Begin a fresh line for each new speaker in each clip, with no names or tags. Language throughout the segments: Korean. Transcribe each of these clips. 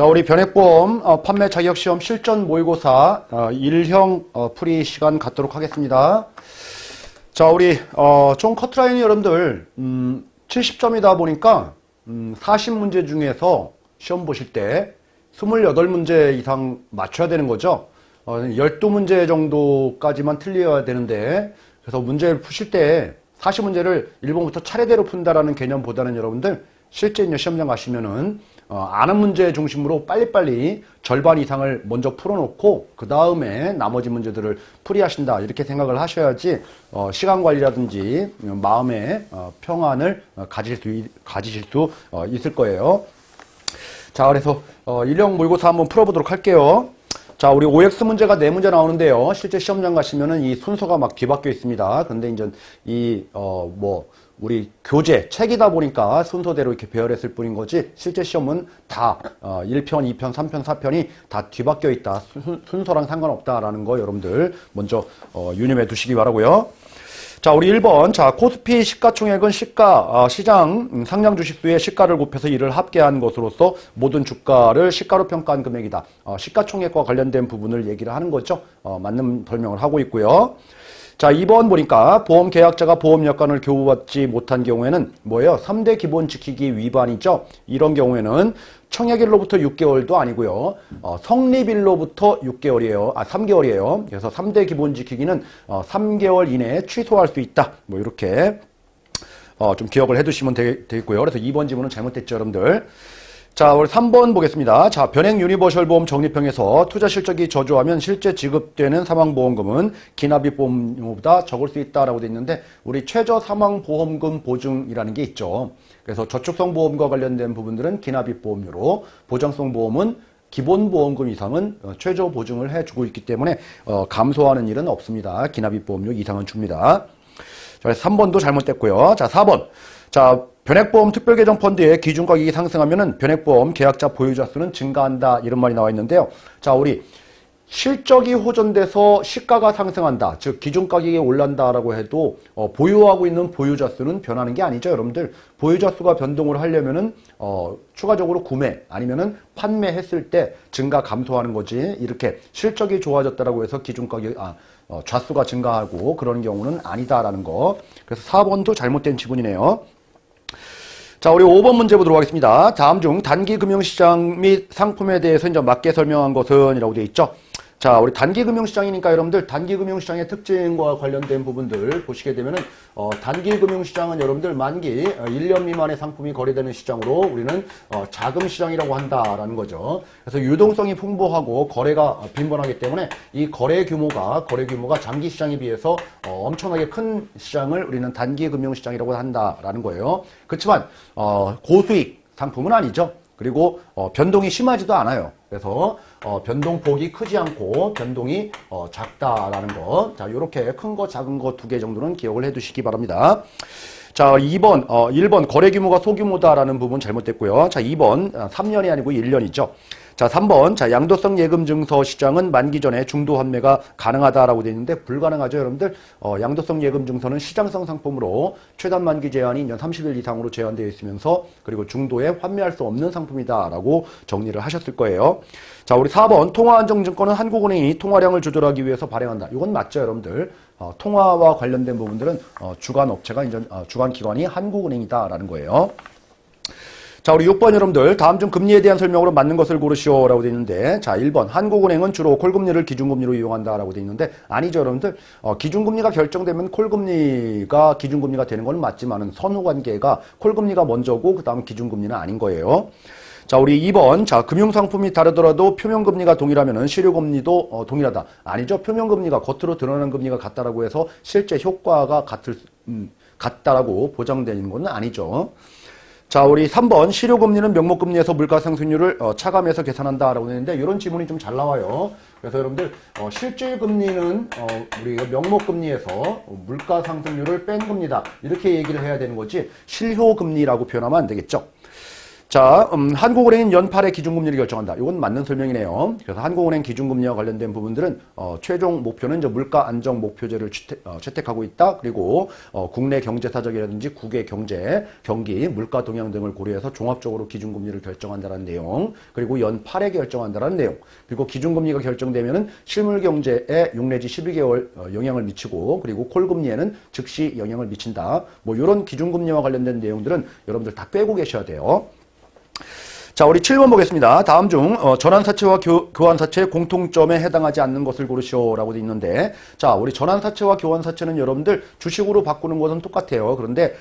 자, 우리 변액보험 판매 자격시험 실전 모의고사 1형 풀이 시간 갖도록 하겠습니다. 자, 우리 총 커트라인이 여러분들 70점이다 보니까 40문제 중에서 시험 보실 때 28문제 이상 맞춰야 되는 거죠. 12문제 정도까지만 틀려야 되는데, 그래서 문제를 푸실 때 40문제를 1번부터 차례대로 푼다라는 개념보다는 여러분들 실제 이제 시험장 가시면은 아는 문제 중심으로 빨리빨리 절반 이상을 먼저 풀어놓고 그 다음에 나머지 문제들을 풀이하신다, 이렇게 생각을 하셔야지 시간 관리라든지 마음의 평안을 가지실 수 있을 거예요. 자, 그래서 1형 모의고사 한번 풀어보도록 할게요. 자, 우리 OX 문제가 4문제 나오는데요. 실제 시험장 가시면은 이 순서가 막 뒤바뀌어 있습니다. 근데 이제 우리 교재, 책이다 보니까 순서대로 이렇게 배열했을 뿐인 거지, 실제 시험은 다 1편, 2편, 3편, 4편이 다 뒤바뀌어 있다. 순서랑 상관없다라는 거 여러분들 먼저 유념해 두시기 바라고요. 자, 우리 1번. 자, 코스피 시가총액은 시장 상장 주식수의 시가를 곱해서 이를 합계한 것으로서 모든 주가를 시가로 평가한 금액이다. 시가총액과 관련된 부분을 얘기를 하는 거죠. 맞는 설명을 하고 있고요. 자, 2번 보니까 보험 계약자가 보험 약관을 교부받지 못한 경우에는 뭐예요? 3대 기본 지키기 위반이죠. 이런 경우에는 청약일로부터 6개월도 아니고요. 성립일로부터 6개월이에요. 3개월이에요. 그래서 3대 기본 지키기는 3개월 이내에 취소할 수 있다. 뭐 이렇게 좀 기억을 해 두시면 되겠고요. 그래서 2번 지문은 잘못됐죠, 여러분들. 자, 우리 3번 보겠습니다. 자, 변액 유니버셜 보험 적립형에서 투자 실적이 저조하면 실제 지급되는 사망보험금은 기납입 보험료보다 적을 수 있다라고 되어 있는데, 우리 최저 사망보험금 보증이라는 게 있죠. 그래서 저축성 보험과 관련된 부분들은 기납입 보험료로, 보장성 보험은 기본 보험금 이상은 최저 보증을 해주고 있기 때문에 감소하는 일은 없습니다. 기납입 보험료 이상은 줍니다. 자, 3번도 잘못됐고요. 자, 4번. 자, 변액보험 특별계정펀드의 기준가격이 상승하면은 변액보험 계약자 보유자 수는 증가한다, 이런 말이 나와 있는데요. 자, 우리 실적이 호전돼서 시가가 상승한다, 즉 기준가격이 올란다라고 해도 보유하고 있는 보유자 수는 변하는 게 아니죠, 여러분들. 보유자 수가 변동을 하려면은 추가적으로 구매 아니면은 판매했을 때 증가 감소하는 거지, 이렇게 실적이 좋아졌다라고 해서 기준가격 좌수가 증가하고 그런 경우는 아니다라는 거. 그래서 4번도 잘못된 지문이네요. 자, 우리 5번 문제 보도록 하겠습니다. 다음 중 단기 금융시장 및 상품에 대해서 이제 맞게 설명한 것은 이라고 되어 있죠. 자, 우리 단기 금융시장이니까 여러분들 단기 금융시장의 특징과 관련된 부분들 보시게 되면은 단기 금융시장은 여러분들 만기 1년 미만의 상품이 거래되는 시장으로 우리는 자금 시장이라고 한다라는 거죠. 그래서 유동성이 풍부하고 거래가 빈번하기 때문에 이 거래 규모가 장기 시장에 비해서 엄청나게 큰 시장을 우리는 단기 금융시장이라고 한다라는 거예요. 그렇지만 고수익 상품은 아니죠. 그리고 변동이 심하지도 않아요. 그래서 변동폭이 크지 않고 변동이 작다라는 거. 자, 요렇게 큰 거 작은 거 2개 정도는 기억을 해 두시기 바랍니다. 자, 2번 1번 거래 규모가 소규모다라는 부분 잘못됐고요. 자, 2번 3년이 아니고 1년이죠. 자, 3번. 자, 양도성 예금 증서 시장은 만기 전에 중도 환매가 가능하다라고 되어 있는데 불가능하죠, 여러분들. 양도성 예금 증서는 시장성 상품으로 최단 만기 제한이 30일 이상으로 제한되어 있으면서, 그리고 중도에 환매할 수 없는 상품이다라고 정리를 하셨을 거예요. 자, 우리 4번 통화안정증권은 한국은행이 통화량을 조절하기 위해서 발행한다. 이건 맞죠, 여러분들. 통화와 관련된 부분들은 주관 업체가 이제 주관 기관이 한국은행이다라는 거예요. 자, 우리 6번 여러분들 다음 중 금리에 대한 설명으로 맞는 것을 고르시오라고 되어 있는데, 자, 1번 한국은행은 주로 콜금리를 기준금리로 이용한다라고 되어 있는데, 아니죠, 여러분들. 기준금리가 결정되면 콜금리가 기준금리가 되는 건 맞지만은 선후관계가 콜금리가 먼저고 그 다음 기준금리는 아닌 거예요. 자, 우리 2번. 자, 금융상품이 다르더라도 표면금리가 동일하면은 실효금리도 동일하다. 아니죠. 표면금리가 겉으로 드러나는 금리가 같다라고 해서 실제 효과가 같다라고 보장되는 건 아니죠. 자, 우리 3번 실효금리는 명목금리에서 물가상승률을 차감해서 계산한다라고 했는데, 이런 지문이 좀 잘 나와요. 그래서 여러분들 실질금리는 우리가 명목금리에서 물가상승률을 뺀 금리다, 이렇게 얘기를 해야 되는 거지 실효금리라고 표현하면 안 되겠죠. 자, 한국은행은 연말에 기준금리를 결정한다. 이건 맞는 설명이네요. 그래서 한국은행 기준금리와 관련된 부분들은 최종 목표는 이제 물가 안정 목표제를 채택하고 있다. 그리고 국내 경제 사정이라든지 국외 경제, 경기, 물가 동향 등을 고려해서 종합적으로 기준금리를 결정한다는 내용. 그리고 연말에 결정한다는 내용. 그리고 기준금리가 결정되면은 실물 경제에 6 내지 12개월 영향을 미치고, 그리고 콜금리에는 즉시 영향을 미친다. 뭐 이런 기준금리와 관련된 내용들은 여러분들 다 꿰고 계셔야 돼요. 자, 우리 7번 보겠습니다. 다음 중 전환사채와 교환사채의 공통점에 해당하지 않는 것을 고르시오라고 되어 있는데, 자, 우리 전환사채와 교환사채는 여러분들 주식으로 바꾸는 것은 똑같아요. 그런데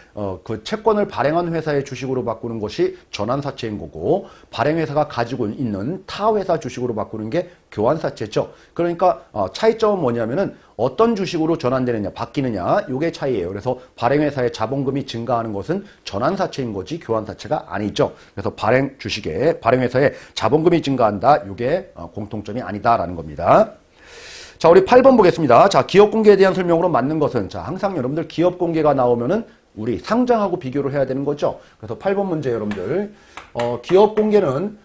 그 채권을 발행한 회사의 주식으로 바꾸는 것이 전환사채인 거고, 발행회사가 가지고 있는 타 회사 주식으로 바꾸는 게 교환사채죠. 그러니까 차이점은 뭐냐면은 어떤 주식으로 전환되느냐, 바뀌느냐, 요게 차이예요. 그래서 발행회사의 자본금이 증가하는 것은 전환사채인 거지 교환사채가 아니죠. 그래서 발행 주식에 발행회사의 자본금이 증가한다, 요게 공통점이 아니다라는 겁니다. 자, 우리 8번 보겠습니다. 자, 기업 공개에 대한 설명으로 맞는 것은, 자, 항상 여러분들 기업 공개가 나오면은 우리 상장하고 비교를 해야 되는 거죠. 그래서 8번 문제 여러분들, 기업 공개는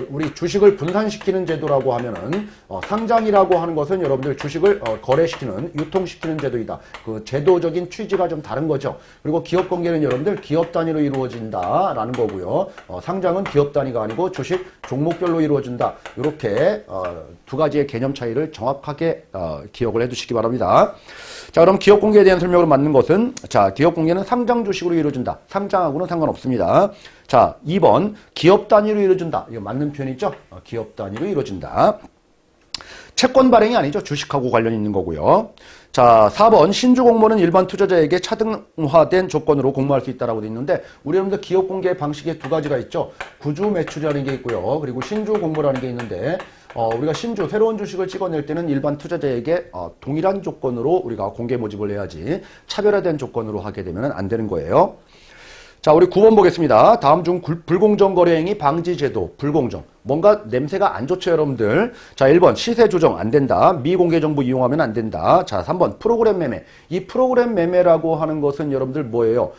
우리 주식을 분산시키는 제도라고 하면은 상장이라고 하는 것은 여러분들 주식을 거래시키는, 유통시키는 제도이다. 그 제도적인 취지가 좀 다른 거죠. 그리고 기업 공개는 여러분들 기업 단위로 이루어진다라는 거고요. 상장은 기업 단위가 아니고 주식 종목별로 이루어진다. 이렇게 두 가지의 개념 차이를 정확하게 기억을 해두시기 바랍니다. 자, 그럼 기업 공개에 대한 설명으로 맞는 것은, 자, 기업 공개는 상장 주식으로 이루어진다. 상장하고는 상관없습니다. 자, 2번 기업 단위로 이루어진다. 이거 맞는 표현이죠? 기업 단위로 이루어진다. 채권 발행이 아니죠. 주식하고 관련 있는 거고요. 자, 4번 신주 공모는 일반 투자자에게 차등화된 조건으로 공모할 수 있다라고 되어 있는데, 우리 여러분들 기업 공개 방식에 두 가지가 있죠. 구주 매출이라는 게 있고요. 그리고 신주 공모라는 게 있는데, 우리가 신주, 새로운 주식을 찍어낼 때는 일반 투자자에게 동일한 조건으로 우리가 공개 모집을 해야지 차별화된 조건으로 하게 되면 안 되는 거예요. 자, 우리 9번 보겠습니다. 다음 중 불공정 거래 행위 방지 제도, 불공정. 뭔가 냄새가 안 좋죠, 여러분들. 자, 1번 시세 조정 안 된다. 미공개 정보 이용하면 안 된다. 자, 3번 프로그램 매매. 이 프로그램 매매라고 하는 것은 여러분들 뭐예요?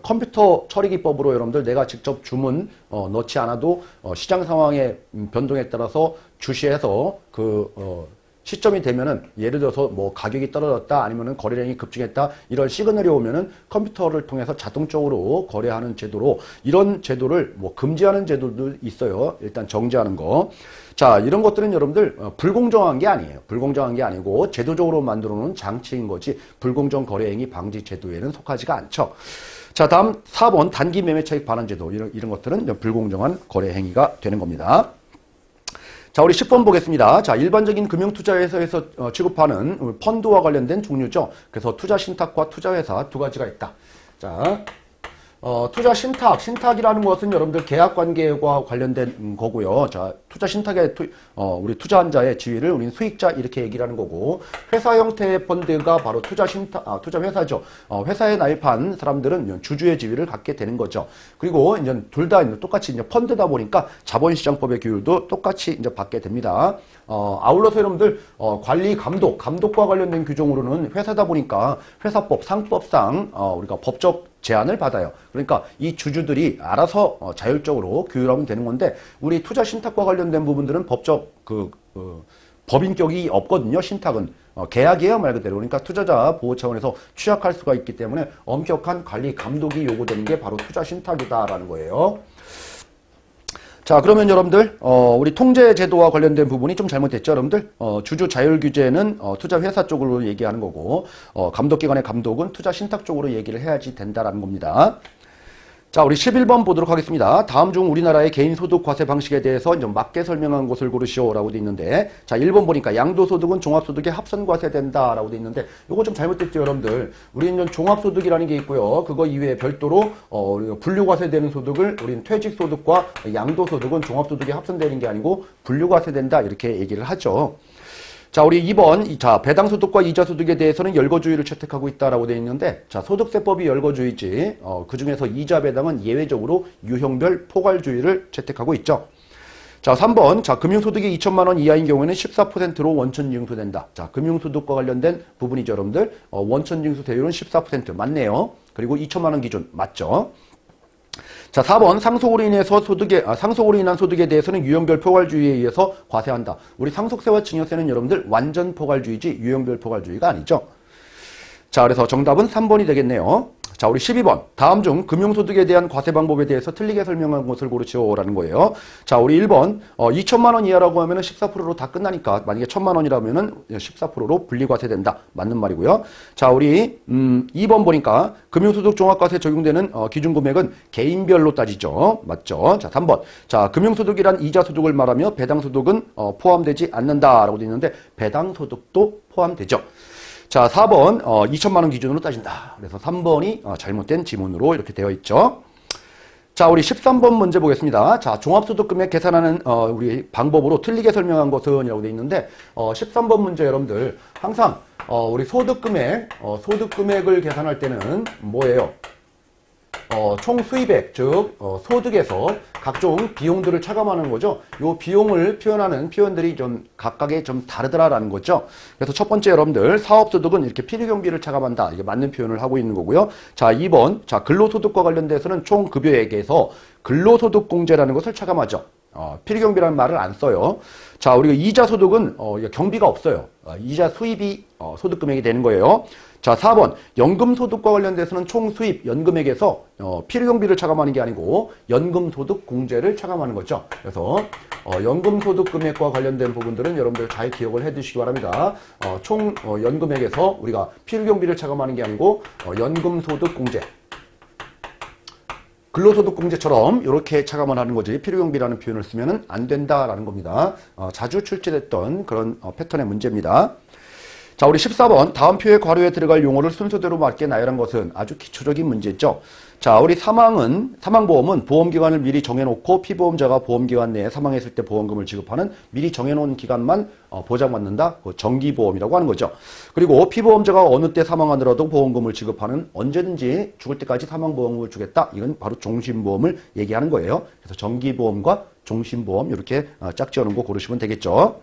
컴퓨터 처리 기법으로 여러분들 내가 직접 주문 넣지 않아도 시장 상황의 변동에 따라서 주시해서 시점이 되면은, 예를 들어서 뭐 가격이 떨어졌다, 아니면은 거래량이 급증했다, 이런 시그널이 오면은 컴퓨터를 통해서 자동적으로 거래하는 제도로, 이런 제도를 뭐 금지하는 제도도 있어요. 일단 정지하는 거. 자, 이런 것들은 여러분들 불공정한 게 아니에요. 불공정한 게 아니고 제도적으로 만들어 놓은 장치인 거지, 불공정 거래 행위 방지 제도에는 속하지가 않죠. 자, 다음 4번 단기 매매 차익 반환 제도, 이런 것들은 불공정한 거래 행위가 되는 겁니다. 자, 우리 10번 보겠습니다. 자, 일반적인 금융투자회사에서 취급하는 펀드와 관련된 종류죠. 그래서 투자신탁과 투자회사 두 가지가 있다. 자, 신탁이라는 것은 여러분들 계약관계와 관련된 거고요. 자, 투자신탁의 우리 투자한자의 지위를 우리는 수익자 이렇게 얘기를 하는 거고, 회사 형태의 펀드가 바로 투자회사죠. 회사에 나입한 사람들은 주주의 지위를 갖게 되는 거죠. 그리고 이제 둘 다 똑같이 이제 펀드다 보니까 자본시장법의 규율도 똑같이 이제 받게 됩니다. 아울러서 여러분들 관리 감독과 관련된 규정으로는 회사다 보니까 회사법, 상법상 우리가 법적 제한을 받아요. 그러니까 이 주주들이 알아서 자율적으로 규율하면 되는 건데, 우리 투자 신탁과 관련된 부분들은 법적 법인격이 없거든요. 신탁은 계약이에요, 말 그대로. 그러니까 투자자 보호 차원에서 취약할 수가 있기 때문에 엄격한 관리 감독이 요구되는 게 바로 투자 신탁이다라는 거예요. 자, 그러면 여러분들 우리 통제 제도와 관련된 부분이 좀 잘못됐죠, 여러분들. 주주 자율 규제는 투자 회사 쪽으로 얘기하는 거고, 감독기관의 감독은 투자 신탁 쪽으로 얘기를 해야지 된다라는 겁니다. 자, 우리 11번 보도록 하겠습니다. 다음 중 우리나라의 개인소득 과세 방식에 대해서 이제 맞게 설명한 것을 고르시오라고 돼 있는데, 자, 1번 보니까 양도소득은 종합소득에 합산과세된다라고 돼 있는데, 요거 좀 잘못됐죠, 여러분들. 우리는 종합소득이라는 게 있고요. 그거 이외에 별도로 분류과세되는 소득을, 우리는 퇴직소득과 양도소득은 종합소득에 합산되는 게 아니고 분류과세된다, 이렇게 얘기를 하죠. 자, 우리 2번, 자, 배당소득과 이자소득에 대해서는 열거주의를 채택하고 있다라고 되어 있는데, 자, 소득세법이 열거주의지, 그 중에서 이자 배당은 예외적으로 유형별 포괄주의를 채택하고 있죠. 자, 3번, 자, 금융소득이 2천만 원 이하인 경우에는 14%로 원천징수된다. 자, 금융소득과 관련된 부분이죠, 여러분들. 원천징수 대율은 14% 맞네요. 그리고 2천만 원 기준 맞죠. 자, 4번 상속으로 인한 소득에 대해서는 유형별 포괄주의에 의해서 과세한다. 우리 상속세와 증여세는 여러분들 완전 포괄주의지 유형별 포괄주의가 아니죠. 자, 그래서 정답은 3번이 되겠네요. 자, 우리 12번. 다음 중 금융소득에 대한 과세 방법에 대해서 틀리게 설명한 것을 고르시오라는 거예요. 자, 우리 1번. 2천만 원 이하라고 하면은 14%로 다 끝나니까 만약에 1천만 원이라면은 14%로 분리과세된다. 맞는 말이고요. 자, 우리 2번 보니까 금융소득 종합과세 적용되는 기준금액은 개인별로 따지죠. 맞죠? 자, 3번. 자, 금융소득이란 이자소득을 말하며 배당소득은 포함되지 않는다라고 되어 있는데 배당소득도 포함되죠. 자, 4번 2천만 원 기준으로 따진다. 그래서 3번이 잘못된 지문으로 이렇게 되어 있죠. 자, 우리 13번 문제 보겠습니다. 자, 종합소득금액 계산하는 우리 방법으로 틀리게 설명한 것은 이라고 되어 있는데 13번 문제 여러분들 항상 우리 소득금액을 계산할 때는 뭐예요? 총 수입액, 즉 소득에서 각종 비용들을 차감하는 거죠. 요 비용을 표현하는 표현들이 좀 각각의 좀 다르더라라는 거죠. 그래서 첫 번째 여러분들 사업소득은 이렇게 필요경비를 차감한다. 이게 맞는 표현을 하고 있는 거고요. 자, 2번 자 근로소득과 관련돼서는 총 급여액에서 근로소득공제라는 것을 차감하죠. 필요경비라는 말을 안 써요. 자, 우리가 이자소득은 경비가 없어요. 이자 수입이 소득금액이 되는 거예요. 자, 4번 연금소득과 관련돼서는 총수입 연금액에서 필요경비를 차감하는 게 아니고 연금소득공제를 차감하는 거죠. 그래서 연금소득금액과 관련된 부분들은 여러분들 잘 기억을 해 두시기 바랍니다. 총 연금액에서 우리가 필요경비를 차감하는 게 아니고 연금소득공제 근로소득공제처럼 이렇게 차감을 하는 거지 필요경비라는 표현을 쓰면 안 된다라는 겁니다. 자주 출제됐던 그런 패턴의 문제입니다. 자, 우리 14번 다음 표의 괄호에 들어갈 용어를 순서대로 맞게 나열한 것은 아주 기초적인 문제죠. 자, 우리 사망보험은 보험기간을 미리 정해놓고 피보험자가 보험기간 내에 사망했을 때 보험금을 지급하는 미리 정해놓은 기간만 보장받는다. 정기보험이라고 하는 거죠. 그리고 피보험자가 어느 때 사망하더라도 보험금을 지급하는 언제든지 죽을 때까지 사망보험금을 주겠다. 이건 바로 종신보험을 얘기하는 거예요. 그래서 정기보험과 종신보험 이렇게 짝지어놓은 거 고르시면 되겠죠.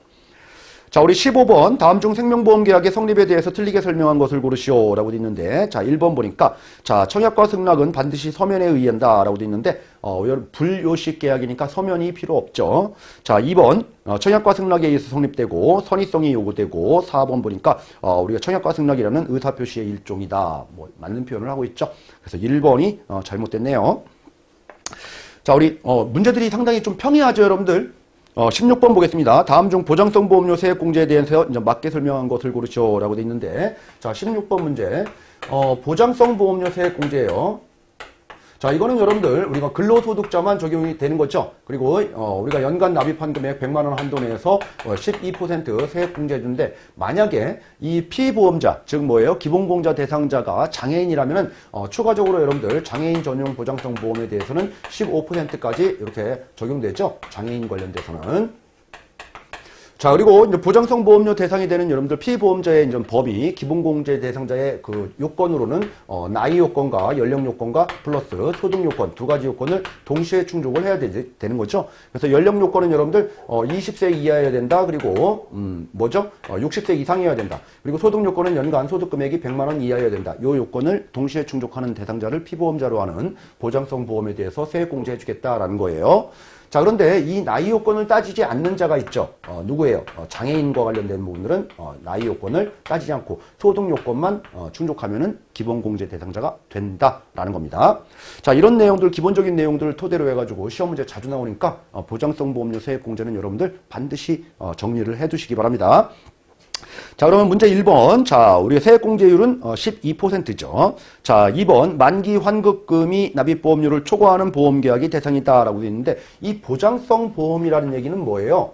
자, 우리 15번 다음 중 생명보험계약의 성립에 대해서 틀리게 설명한 것을 고르시오라고 되어 있는데 자, 1번 보니까 자, 청약과 승낙은 반드시 서면에 의한다 라고 되어 있는데 불요식 계약이니까 서면이 필요 없죠. 자, 2번 청약과 승낙에 의해서 성립되고 선의성이 요구되고 4번 보니까 우리가 청약과 승낙이라는 의사표시의 일종이다. 뭐 맞는 표현을 하고 있죠. 그래서 1번이 잘못됐네요. 자, 우리 문제들이 상당히 좀 평이하죠, 여러분들. 16번 보겠습니다. 다음 중 보장성 보험료 세액공제에 대해서 이제 맞게 설명한 것을 고르시오라고 되어 있는데 자, 16번 문제 보장성 보험료 세액공제예요. 자, 이거는 여러분들 우리가 근로소득자만 적용이 되는 거죠. 그리고 우리가 연간 납입한 금액 100만 원 한도 내에서 12% 세액공제주인데 만약에 이 피보험자 즉 뭐예요? 기본공자 대상자가 장애인이라면 추가적으로 여러분들 장애인 전용 보장성 보험에 대해서는 15%까지 이렇게 적용되죠. 장애인 관련돼서는. 자, 그리고 이제 보장성 보험료 대상이 되는 여러분들 피보험자의 이제 범위 기본공제 대상자의 그 요건으로는 나이 요건과 연령 요건과 플러스 소득 요건 두 가지 요건을 동시에 충족을 해야 되는 거죠. 그래서 연령 요건은 여러분들 20세 이하여야 된다. 그리고 60세 이상이어야 된다. 그리고 소득 요건은 연간 소득 금액이 100만 원 이하여야 된다. 요 요건을 동시에 충족하는 대상자를 피보험자로 하는 보장성 보험에 대해서 세액공제해 주겠다라는 거예요. 자, 그런데 이 나이 요건을 따지지 않는 자가 있죠. 누구예요? 장애인과 관련된 부분들은 나이 요건을 따지지 않고 소득 요건만 충족하면은 기본공제 대상자가 된다라는 겁니다. 자, 이런 내용들 기본적인 내용들을 토대로 해가지고 시험 문제 자주 나오니까 보장성 보험료 세액공제는 여러분들 반드시 정리를 해두시기 바랍니다. 자, 그러면 문제 1번. 자, 우리의 세액공제율은 12%죠. 자, 2번. 만기 환급금이 납입보험료를 초과하는 보험계약이 대상이다라고 되어 있는데 이 보장성 보험이라는 얘기는 뭐예요?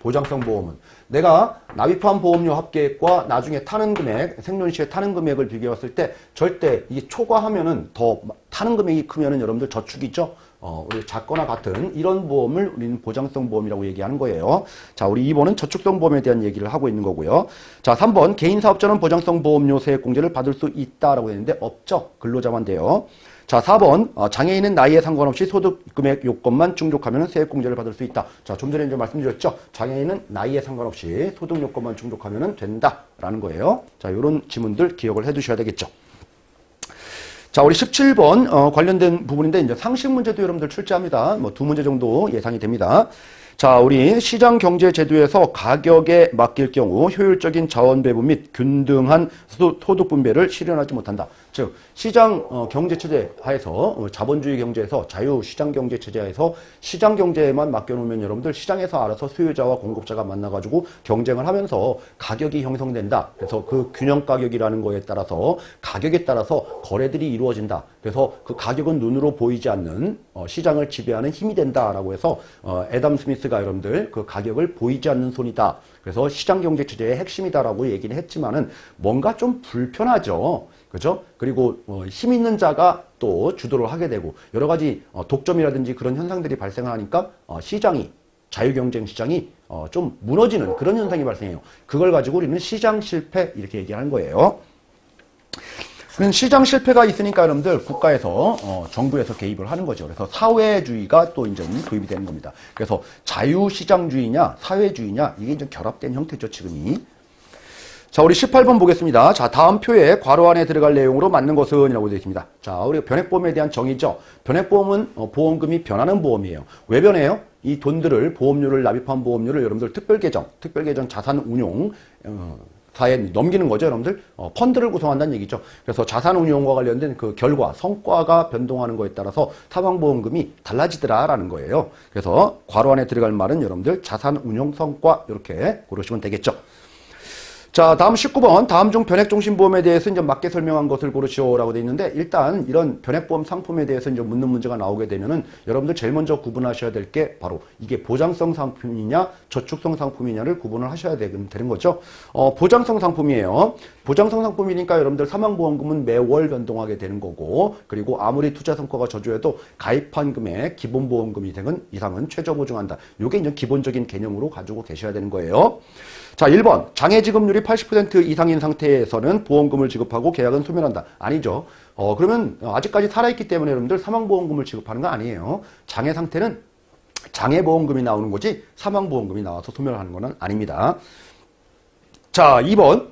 보장성 보험은 내가 납입한 보험료 합계액과 나중에 타는 금액, 생존 시에 타는 금액을 비교했을 때 절대 이게 초과하면은 더 타는 금액이 크면은 여러분들 저축이죠. 우리 작거나 같은 이런 보험을 우리는 보장성 보험이라고 얘기하는 거예요. 자, 우리 2번은 저축성 보험에 대한 얘기를 하고 있는 거고요. 자, 3번 개인 사업자는 보장성 보험료 세액 공제를 받을 수 있다라고 했는데 없죠. 근로자만 돼요. 자, 4번 장애인은 나이에 상관없이 소득 금액 요건만 충족하면 세액 공제를 받을 수 있다. 자, 좀 전에 이제 말씀드렸죠. 장애인은 나이에 상관없이 소득 요건만 충족하면 된다라는 거예요. 자, 이런 지문들 기억을 해 두셔야 되겠죠. 자, 우리 17번 관련된 부분인데 이제 상식 문제도 여러분들 출제합니다. 뭐 두 문제 정도 예상이 됩니다. 자, 우리 시장 경제 제도에서 가격에 맡길 경우 효율적인 자원 배분 및 균등한 소득 분배를 실현하지 못한다. 즉, 시장 경제 체제 하에서 자본주의 경제에서 자유 시장 경제 체제 하에서 시장 경제에만 맡겨놓으면 여러분들 시장에서 알아서 수요자와 공급자가 만나가지고 경쟁을 하면서 가격이 형성된다. 그래서 그 균형 가격이라는 거에 따라서 가격에 따라서 거래들이 이루어진다. 그래서 그 가격은 눈으로 보이지 않는 시장을 지배하는 힘이 된다라고 해서 애덤 스미스가 여러분들 그 가격을 보이지 않는 손이다. 그래서 시장 경제 체제의 핵심이다라고 얘기는 했지만은 뭔가 좀 불편하죠. 그죠? 그리고 힘 있는 자가 또 주도를 하게 되고 여러 가지 독점이라든지 그런 현상들이 발생하니까 시장이 자유경쟁 시장이 좀 무너지는 그런 현상이 발생해요. 그걸 가지고 우리는 시장 실패 이렇게 얘기하는 거예요. 시장 실패가 있으니까 여러분들 국가에서 정부에서 개입을 하는 거죠. 그래서 사회주의가 또 이제 도입이 되는 겁니다. 그래서 자유시장주의냐 사회주의냐 이게 이제 결합된 형태죠 지금이. 자, 우리 18번 보겠습니다. 자, 다음 표에 괄호 안에 들어갈 내용으로 맞는 것은 이라고 되어 있습니다. 자, 우리 변액보험에 대한 정의죠. 변액보험은 보험금이 변하는 보험이에요. 왜 변해요? 이 돈들을 보험료를 납입한 보험료를 여러분들 특별계정 자산운용 사에 넘기는 거죠, 여러분들. 펀드를 구성한다는 얘기죠. 그래서 자산운용과 관련된 그 결과, 성과가 변동하는 거에 따라서 사망보험금이 달라지더라라는 거예요. 그래서 괄호 안에 들어갈 말은 여러분들 자산운용 성과 이렇게 고르시면 되겠죠. 자, 다음 19번. 다음 중 변액종신보험에 대해서 이제 맞게 설명한 것을 고르시오라고 되어 있는데, 일단 이런 변액보험 상품에 대해서 이제 묻는 문제가 나오게 되면은 여러분들 제일 먼저 구분하셔야 될 게 바로 이게 보장성 상품이냐 저축성 상품이냐를 구분을 하셔야 되는 거죠. 보장성 상품이에요. 보장성 상품이니까 여러분들 사망보험금은 매월 변동하게 되는 거고, 그리고 아무리 투자 성과가 저조해도 가입한 금액 기본보험금이 되는 이상은 최저 보증한다. 이게 이제 기본적인 개념으로 가지고 계셔야 되는 거예요. 자, 1번. 장애 지급률이 80% 이상인 상태에서는 보험금을 지급하고 계약은 소멸한다. 아니죠. 그러면 아직까지 살아있기 때문에 여러분들 사망보험금을 지급하는 거 아니에요. 장애 상태는 장애보험금이 나오는 거지 사망보험금이 나와서 소멸하는 건 아닙니다. 자, 2번.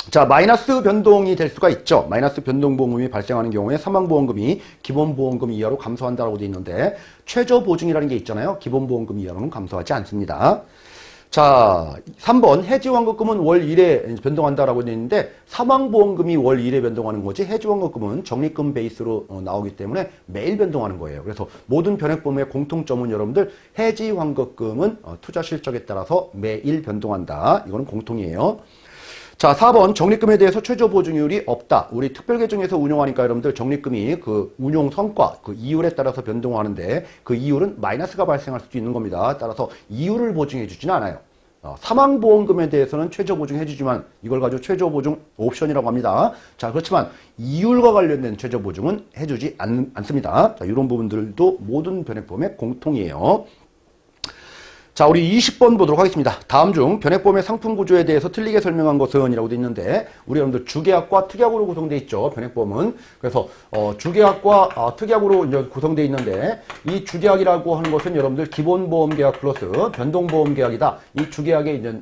자, 마이너스 변동이 될 수가 있죠. 마이너스 변동보험금이 발생하는 경우에 사망보험금이 기본보험금 이하로 감소한다고 되어 있는데 최저보증이라는 게 있잖아요. 기본보험금 이하로는 감소하지 않습니다. 자, 3번 해지환급금은 월 1회 변동한다라고 되어 있는데 사망보험금이 월 1회 변동하는 거지 해지환급금은 적립금 베이스로 나오기 때문에 매일 변동하는 거예요. 그래서 모든 변액보험의 공통점은 여러분들 해지환급금은 투자 실적에 따라서 매일 변동한다. 이거는 공통이에요. 자, 4번 적립금에 대해서 최저 보증률이 없다. 우리 특별계정에서 운용하니까 여러분들 적립금이 그 운용 성과, 그 이율에 따라서 변동하는데 그 이율은 마이너스가 발생할 수도 있는 겁니다. 따라서 이율을 보증해 주지는 않아요. 사망보험금에 대해서는 최저 보증해 주지만 이걸 가지고 최저 보증 옵션이라고 합니다. 자, 그렇지만 이율과 관련된 최저 보증은 해주지 않습니다. 자, 이런 부분들도 모든 변액보험의 공통이에요. 자, 우리 20번 보도록 하겠습니다. 다음 중 변액보험의 상품 구조에 대해서 틀리게 설명한 것은 이라고 되어 있는데 우리 여러분들 주계약과 특약으로 구성되어 있죠. 변액보험은. 그래서 주계약과 특약으로 이제 구성되어 있는데 이 주계약이라고 하는 것은 여러분들 기본보험계약 플러스 변동보험계약이다. 이 주계약의 이제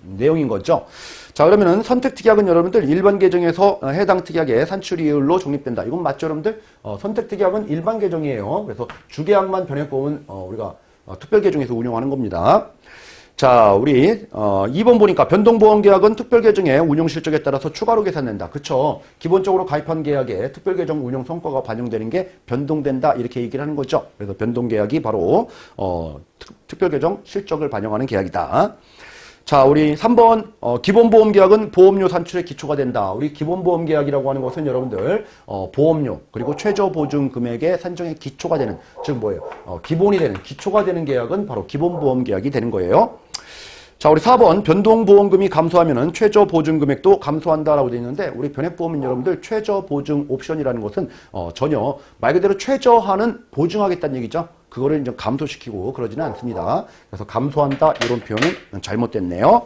내용인 거죠. 자, 그러면은 선택특약은 여러분들 일반 계정에서 해당 특약의 산출이율로 적립된다. 이건 맞죠, 여러분들? 선택특약은 일반 계정이에요. 그래서 주계약만 변액보험은 우리가 특별계정에서 운용하는 겁니다. 자, 우리 2번 보니까 변동보험계약은 특별계정의 운용실적에 따라서 추가로 계산된다. 그쵸? 기본적으로 가입한 계약에 특별계정 운용 성과가 반영되는 게 변동된다. 이렇게 얘기를 하는 거죠. 그래서 변동계약이 바로 특별계정 실적을 반영하는 계약이다. 자, 우리 3번 기본보험계약은 보험료 산출의 기초가 된다. 우리 기본보험계약이라고 하는 것은 여러분들 보험료 그리고 최저보증금액의 산정의 기초가 되는, 즉 뭐예요? 기본이 되는, 기초가 되는 계약은 바로 기본보험계약이 되는 거예요. 자, 우리 4번 변동보험금이 감소하면은 최저보증금액도 감소한다라고 되어 있는데 우리 변액보험은 여러분들 최저보증 옵션이라는 것은 전혀 말 그대로 최저한은 보증하겠다는 얘기죠. 그거를 이제 감소시키고 그러지는 않습니다. 그래서 감소한다 이런 표현은 잘못됐네요.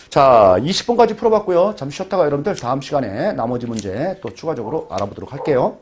자, 20번까지 풀어봤고요. 잠시 쉬었다가 여러분들 다음 시간에 나머지 문제 또 추가적으로 알아보도록 할게요.